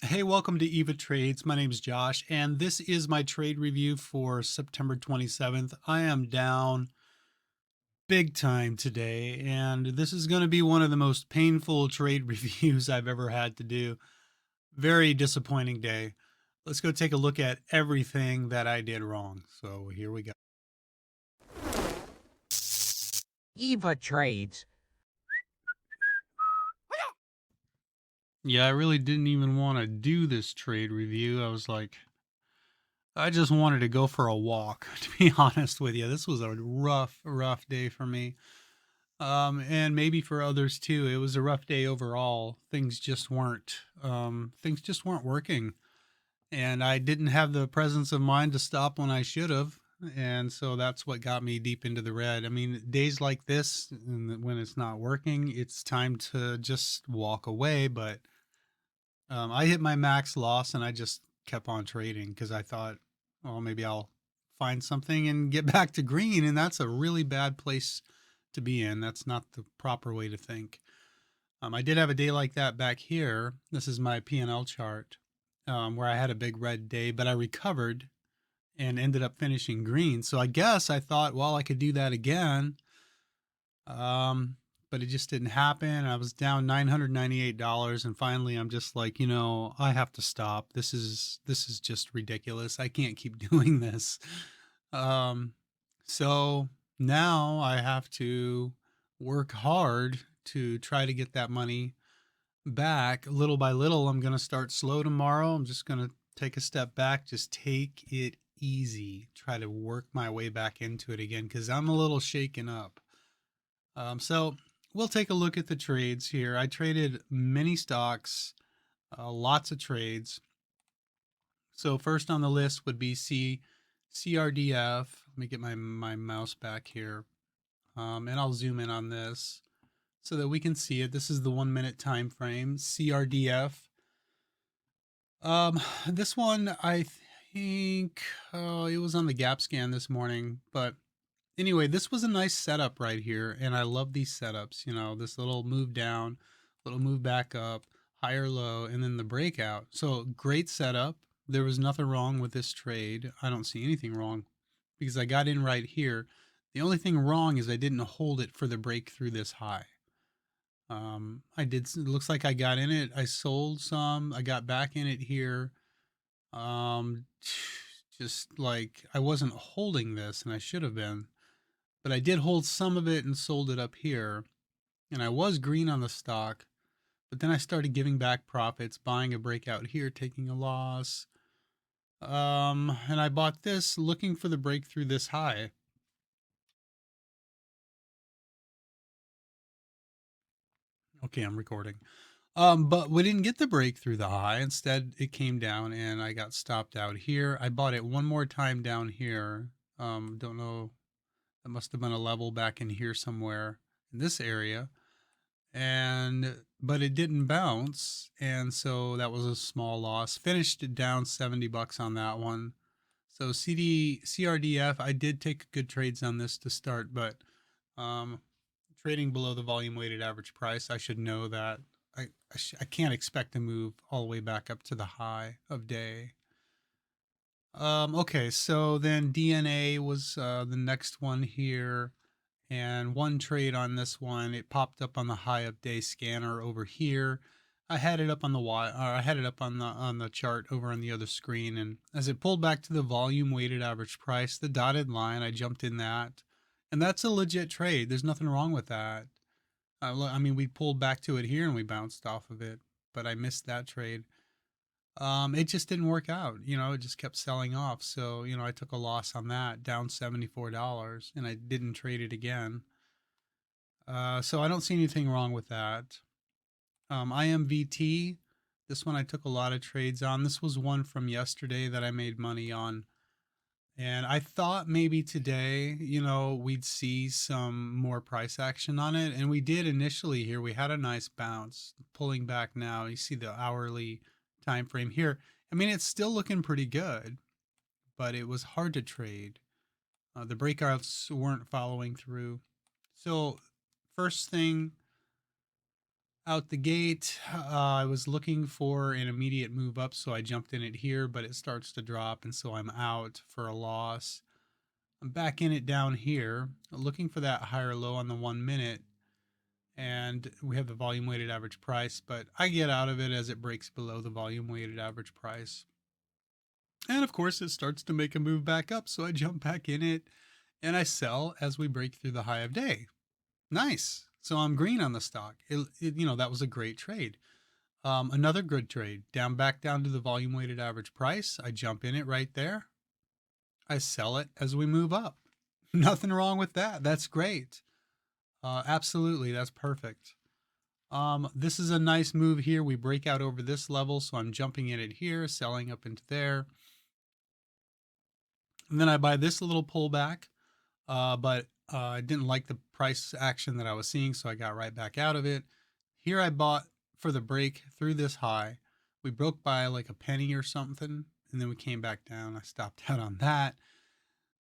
Hey, welcome to Eva Trades. My name is Josh, and this is my trade review for September 27th. I am down big time today, and this is going to be one of the most painful trade reviews I've ever had to do. Very disappointing day. Let's go take a look at everything that I did wrong. So here we go. Eva Trades. Yeah, I really didn't even want to do this trade review. I just wanted to go for a walk, to be honest with you. This was a rough day for me. And maybe for others too. It was a rough day overall. Things just weren't working. And I didn't have the presence of mind to stop when I should have. And so that's what got me deep into the red. I mean, days like this, when it's not working, it's time to just walk away. But I hit my max loss and I just kept on trading because I thought, well, maybe I'll find something and get back to green. And that's a really bad place to be in. That's not the proper way to think. I did have a day like that back here. This is my P&L chart where I had a big red day, but I recovered and ended up finishing green. So I guess I thought, well, I could do that again. Um, but it just didn't happen. I was down $998 and finally I'm just like, I have to stop. This is just ridiculous. I can't keep doing this. Um, so now I have to work hard to try to get that money back little by little. I'm going to start slow tomorrow. I'm just going to take a step back, just take it easy, try to work my way back into it again because I'm a little shaken up. So we'll take a look at the trades here. I traded many stocks, lots of trades. So first on the list would be CRDF. Let me get my mouse back here, and I'll zoom in on this so that we can see it. This is the 1 minute time frame. CRDF. This one I think it was on the Gap scan this morning, but anyway, this was a nice setup right here, and I love these setups. This little move down, little move back up, higher low, and then the breakout. So great setup. There was nothing wrong with this trade. I don't see anything wrong because I got in right here. The only thing wrong is I didn't hold it for the breakthrough this high. I did. It looks like I got in it. I sold some. I got back in it here. Um, just like I wasn't holding this, and I should have been, but I did hold some of it and sold it up here. And I was green on the stock, but then I started giving back profits, buying a breakout here, taking a loss. And I bought this looking for the breakthrough this high. Okay, I'm recording. But we didn't get the break through the high. Instead, it came down and I got stopped out here. I bought it one more time down here. Don't know. That must have been a level back in here somewhere in this area. But it didn't bounce. And so that was a small loss. Finished it down $70 on that one. So CRDF, I did take good trades on this to start, but um, trading below the volume weighted average price, I should know that I can't expect to move all the way back up to the high of day. Okay, so then DNA was the next one here, and one trade on this one. It popped up on the high of day scanner over here. I had it up on the I had it up on the chart over on the other screen, and as it pulled back to the volume weighted average price, the dotted line, I jumped in that, and that's a legit trade. There's nothing wrong with that. I mean, we pulled back to it here and we bounced off of it, but I missed that trade. It just didn't work out. It just kept selling off. So, I took a loss on that, down $74, and I didn't trade it again. So I don't see anything wrong with that. IMVT, this one I took a lot of trades on. This was one from yesterday that I made money on. And I thought maybe today, we'd see some more price action on it. And we did initially here. We had a nice bounce. Pulling back now, you see the hourly time frame here. I mean, it's still looking pretty good, but it was hard to trade. The breakouts weren't following through. So first thing out the gate. I was looking for an immediate move up, so I jumped in it here, but it starts to drop, and so I'm out for a loss. I'm back in it down here, looking for that higher low on the 1 minute, and we have the volume weighted average price, but I get out of it as it breaks below the volume weighted average price. And of course, it starts to make a move back up, so I jump back in it and I sell as we break through the high of day. Nice. So I'm green on the stock. That was a great trade. Another good trade. Back down to the volume weighted average price. I jump in it right there. I sell it as we move up. Nothing wrong with that. That's great. Absolutely, that's perfect. This is a nice move here. We break out over this level, so I'm jumping in it here, selling up into there. And then I buy this little pullback, but I didn't like the price action that I was seeing, so I got right back out of it. Here I bought for the break through this high. We broke by like a penny or something, and then we came back down. I stopped out on that.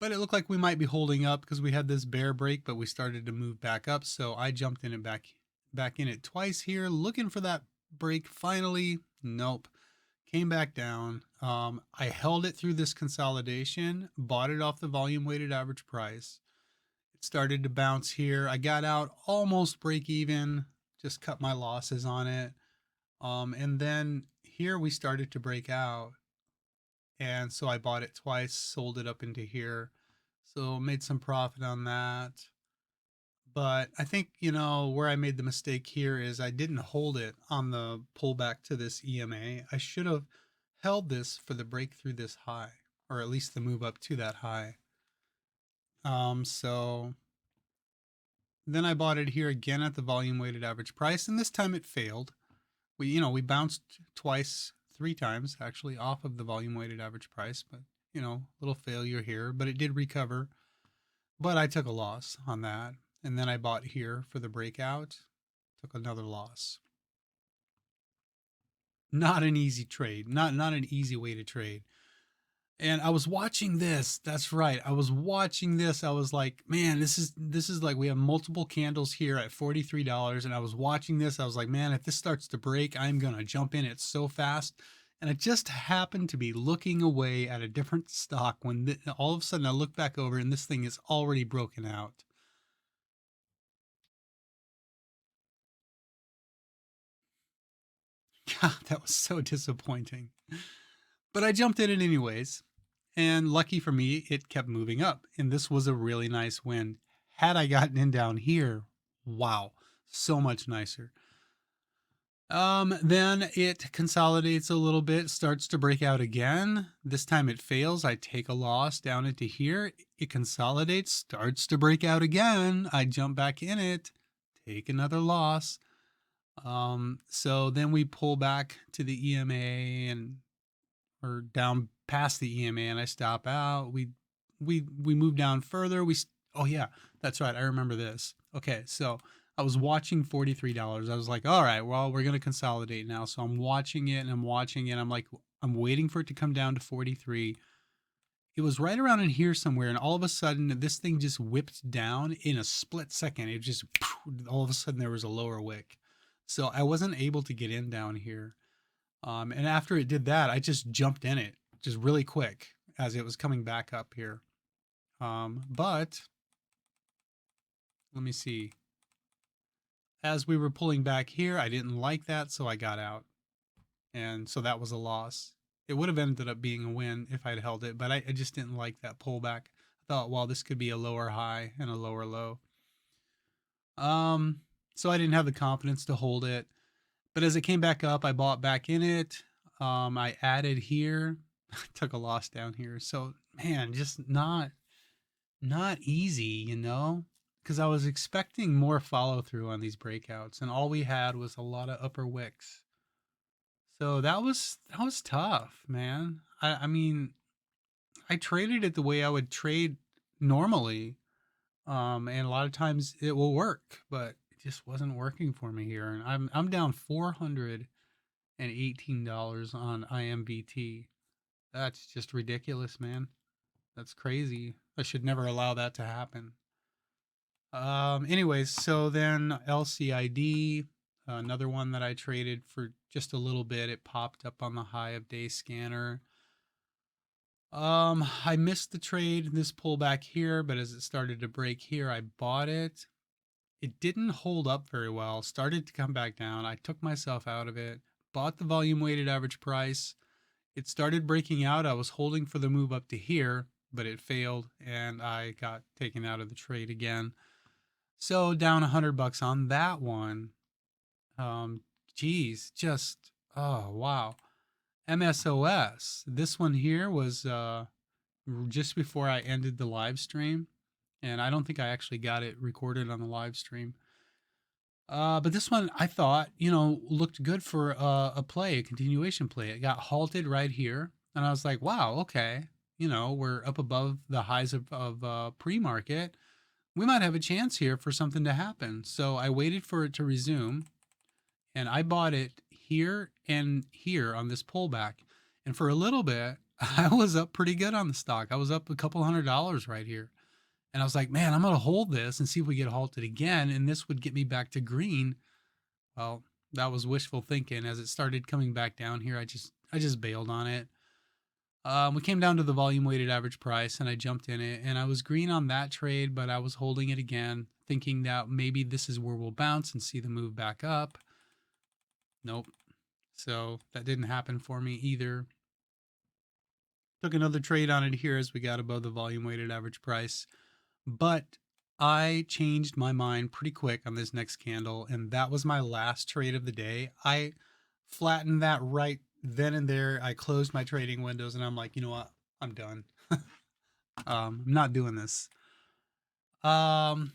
But it looked like we might be holding up because we had this bear break, but we started to move back up. So I jumped in it back in it twice here, looking for that break. Finally, nope. Came back down. I held it through this consolidation, bought it off the volume weighted average price. It started to bounce here. I got out almost break even, just cut my losses on it. And then here we started to break out. And so I bought it twice, sold it up into here. So made some profit on that. But I think, where I made the mistake here is I didn't hold it on the pullback to this EMA. I should have held this for the break through this high, or at least the move up to that high. So then I bought it here again at the volume weighted average price, and this time it failed. We bounced twice, 3 times actually off of the volume weighted average price, but little failure here, but it did recover. But I took a loss on that. And then I bought here for the breakout, took another loss. Not an easy trade, not an easy way to trade. And I was watching this. That's right. I was watching this. I was like, man, this is like we have multiple candles here at $43. And I was watching this. I was like, man, if this starts to break, I'm gonna jump in it so fast. And I just happened to be looking away at a different stock when all of a sudden I look back over and this thing is already broken out. God, that was so disappointing. But I jumped in it anyways. And lucky for me, it kept moving up. And this was a really nice win. Had I gotten in down here, wow, so much nicer. Then it consolidates a little bit, starts to break out again. This time it fails. I take a loss down into here. It consolidates, starts to break out again. I jump back in it, take another loss. So then we pull back to the EMA and or down past the EMA, and I stop out. We move down further. Oh yeah, that's right. I remember this. Okay, so I was watching $43. I was like, all right, well, we're gonna consolidate now. So I'm watching it and I'm watching it. I'm like, I'm waiting for it to come down to 43. It was right around in here somewhere, and all of a sudden, this thing just whipped down in a split second. It just all of a sudden there was a lower wick, so I wasn't able to get in down here. And after it did that, I just jumped in it just really quick as it was coming back up here. But let me see. As we were pulling back here, I didn't like that, so I got out. And so that was a loss. It would have ended up being a win if I'd held it, but I just didn't like that pullback. I thought, well, this could be a lower high and a lower low. So I didn't have the confidence to hold it. But as it came back up, I bought back in it. I added here, took a loss down here. So man, just not easy, because I was expecting more follow through on these breakouts, and all we had was a lot of upper wicks. So that was tough, man. I mean, I traded it the way I would trade normally, and a lot of times it will work, but it just wasn't working for me here, and I'm down $418 on IMVT. That's just ridiculous, man. That's crazy. I should never allow that to happen. Anyways, so then LCID, Another one that I traded for just a little bit. It popped up on the high of day scanner. I missed the trade, this pullback here, but as it started to break here, I bought it. It didn't hold up very well, started to come back down. I took myself out of it, bought the volume weighted average price. It started breaking out. I was holding for the move up to here, but it failed and I got taken out of the trade again. So down $100 on that one. Um, geez, just, oh, wow. MSOS. This one here was just before I ended the live stream, and I don't think I actually got it recorded on the live stream. But this one I thought, looked good for a play, a continuation play. It got halted right here, and I was like, wow, okay, we're up above the highs of pre-market. We might have a chance here for something to happen. So I waited for it to resume, and I bought it here and here on this pullback. And for a little bit, I was up pretty good on the stock. I was up a couple $100 right here. And I was like, man, I'm going to hold this and see if we get halted again. And this would get me back to green. Well, that was wishful thinking. As it started coming back down here, I just bailed on it. We came down to the volume weighted average price and I jumped in it and I was green on that trade, but I was holding it again, thinking that maybe this is where we'll bounce and see the move back up. Nope. So that didn't happen for me either. Took another trade on it here as we got above the volume weighted average price. But I changed my mind pretty quick on this next candle, and that was my last trade of the day. I flattened that right then and there. I closed my trading windows, and I'm like, you know what? I'm done. I'm not doing this. Um,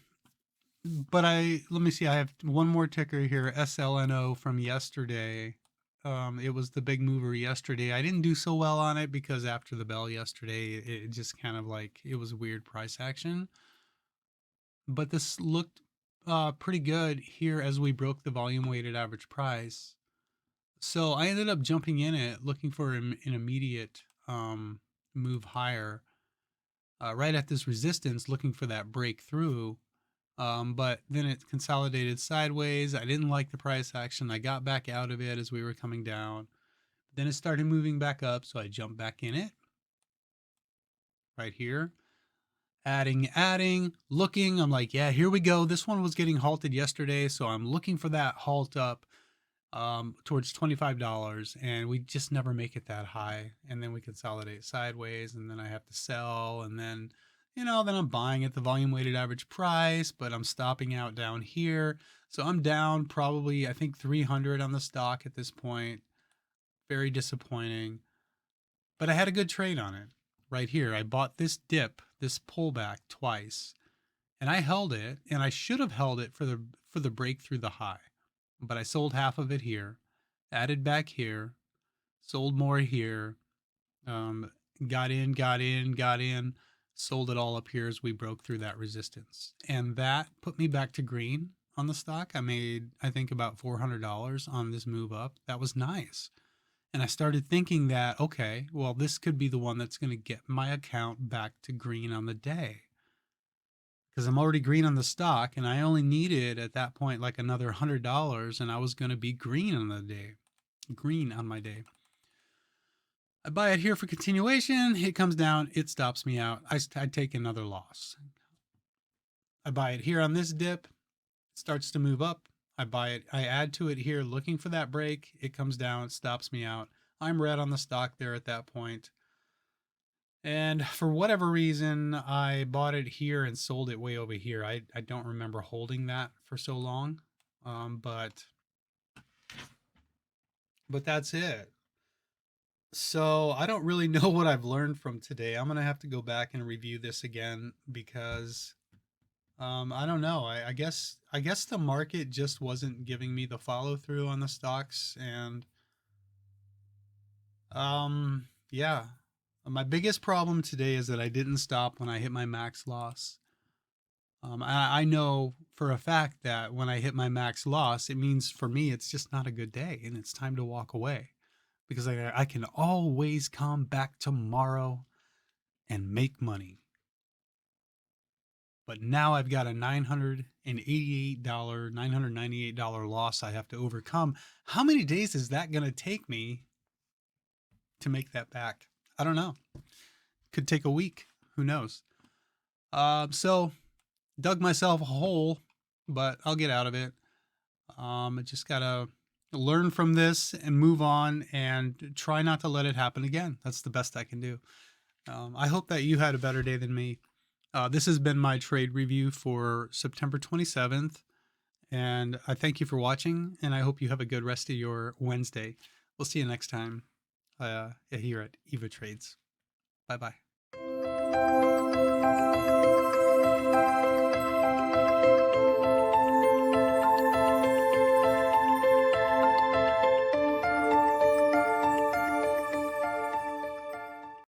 but let me see. I have one more ticker here, SLNO from yesterday. It was the big mover yesterday. I didn't do so well on it because after the bell yesterday, it just kind of like it was a weird price action. But this looked pretty good here as we broke the volume weighted average price. So I ended up jumping in it, looking for an immediate move higher, right at this resistance, looking for that breakthrough. But then it consolidated sideways. I didn't like the price action. I got back out of it as we were coming down. Then it started moving back up, so I jumped back in it right here. Adding, looking. I'm like, yeah, here we go. This one was getting halted yesterday, so I'm looking for that halt up towards $25, and we just never make it that high. And then we consolidate sideways, and then I have to sell, and then then I'm buying at the volume weighted average price, but I'm stopping out down here. So I'm down probably, I think, 300 on the stock at this point. Very disappointing. But I had a good trade on it right here. I bought this dip, this pullback twice, and I held it, and I should have held it for the break through the high. But I sold half of it here, added back here, sold more here, got in, sold it all up here as we broke through that resistance. And that put me back to green on the stock. I made, I think, about $400 on this move up. That was nice. And I started thinking that, okay, well, this could be the one that's going to get my account back to green on the day. Because I'm already green on the stock and I only needed at that point like another $100 and I was going to be green on the day. Green on my day. I buy it here for continuation. It comes down. It stops me out. I take another loss. I buy it here on this dip. It starts to move up. I buy it. I add to it here looking for that break. It comes down. It stops me out. I'm red on the stock there at that point. And for whatever reason, I bought it here and sold it way over here. I don't remember holding that for so long, but that's it. So I don't really know what I've learned from today. I'm gonna have to go back and review this again because I don't know. I guess the market just wasn't giving me the follow through on the stocks, and yeah. My biggest problem today is that I didn't stop when I hit my max loss. I know for a fact that when I hit my max loss, it means for me it's just not a good day and it's time to walk away because I can always come back tomorrow and make money. but now I've got a $998 loss I have to overcome. How many days is that going to take me to make that back? I don't know. Could take a week. Who knows? So dug myself a hole, but I'll get out of it. I just gotta learn from this and move on and try not to let it happen again. That's the best I can do. I hope that you had a better day than me. This has been my trade review for September 27th, and I thank you for watching, and I hope you have a good rest of your Wednesday. We'll see you next time here at Eva Trades. Bye bye.